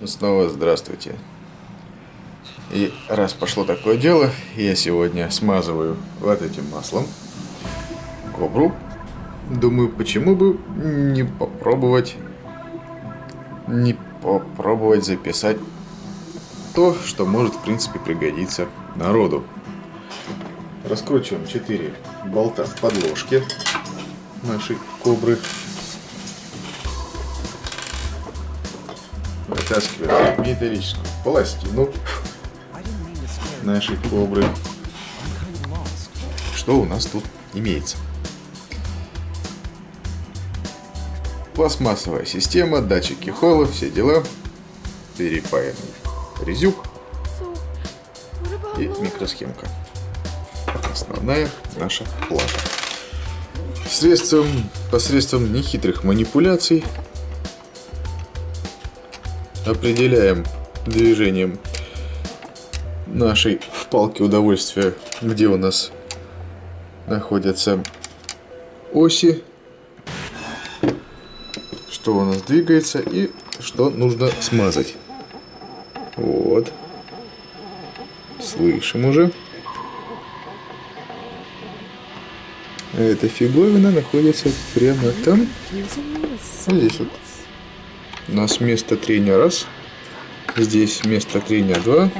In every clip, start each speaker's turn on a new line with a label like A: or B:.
A: Снова здравствуйте. И раз пошло такое дело, я сегодня смазываю вот этим маслом кобру. Думаю, почему бы не попробовать записать то, что может в принципе пригодиться народу. Раскручиваем 4 болта в подложке нашей кобры. Вытаскиваем металлическую пластину нашей кобры. Что у нас тут имеется? Пластмассовая система, датчики холла, все дела. Перепаянный резюк и микросхемка. Основная наша плата. Посредством нехитрых манипуляций определяем движением нашей палки удовольствия, где у нас находятся оси, что у нас двигается и что нужно смазать. Вот. Слышим уже. Эта фиговина находится прямо там. Здесь вот. У нас место трения раз. Здесь место трения 2.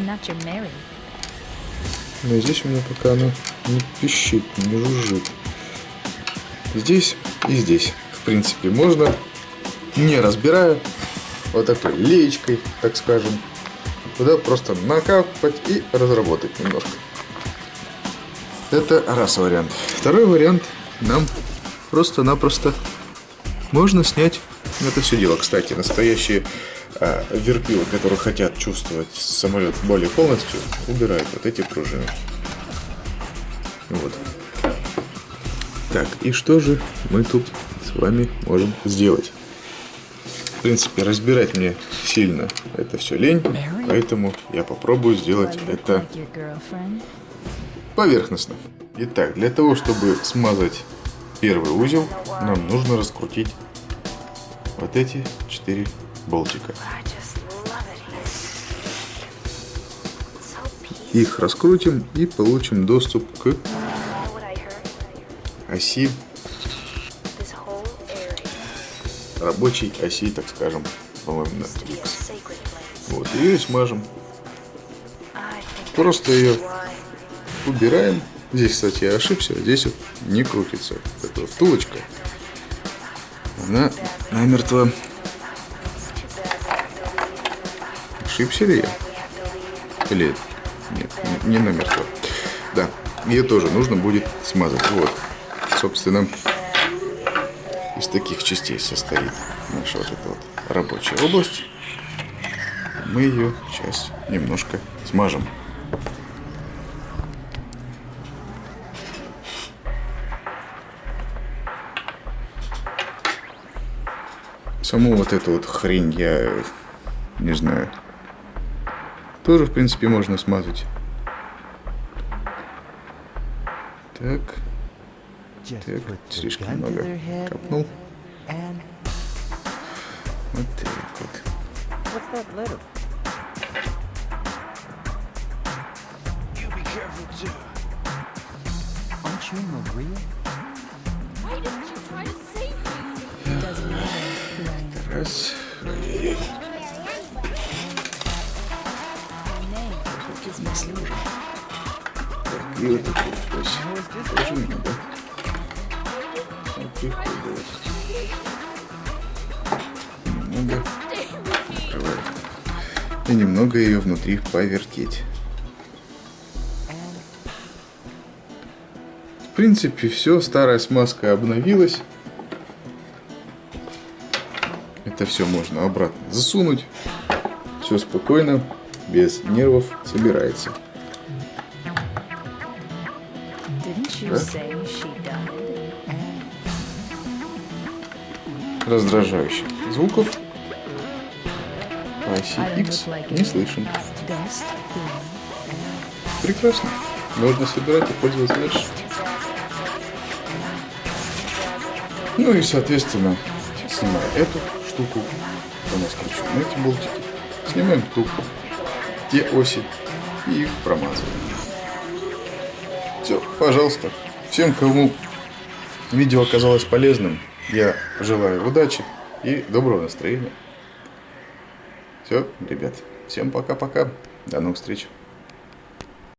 A: Но здесь у меня пока оно не пищит, не жужжит. Здесь и здесь. В принципе, можно, не разбирая, вот такой леечкой, так скажем, туда просто накапать и разработать немножко. Это раз вариант. Второй вариант. Нам просто-напросто можно снять это все дело. Кстати, настоящие верпилы, которые хотят чувствовать самолет более полностью, убирают вот эти пружины. Вот. Так, и что же мы тут с вами можем сделать? В принципе, разбирать мне сильно это все лень, поэтому я попробую сделать это поверхностно. Итак, для того, чтобы смазать первый узел, нам нужно раскрутить вот эти 4 болтика. Их раскрутим и получим доступ к оси, рабочей оси, так скажем, по-моему, на X. Вот, ее и смажем. Просто ее убираем. Здесь, кстати, я ошибся, здесь вот не крутится. Эта вот втулочка, она намертво. Ошибся ли я? Или нет, не намертво. Да, ее тоже нужно будет смазать. Вот, собственно, из таких частей состоит наша вот эта вот рабочая область. Мы ее сейчас немножко смажем. Саму вот эту вот хрень я не знаю. Тоже, в принципе, можно смазать. Так. Так, слишком много капнул. Вот так вот. Раз. Ой-ой-ой. Так, и вот эту ось тоже надо оприходовать. Немного накрываю. И немного ее внутри повертеть. В принципе, все, старая смазка обновилась. Это все можно обратно засунуть. Все спокойно, без нервов собирается. Да? Раздражающих звуков по оси X не слышим. Прекрасно. Можно собирать и пользоваться дальше. Ну и соответственно, снимая эту штуку, у нас кручу на эти болтики. Снимаем трубку, те оси и их промазываем. Все, пожалуйста. Всем, кому видео оказалось полезным, я желаю удачи и доброго настроения. Все, ребят, всем пока-пока. До новых встреч.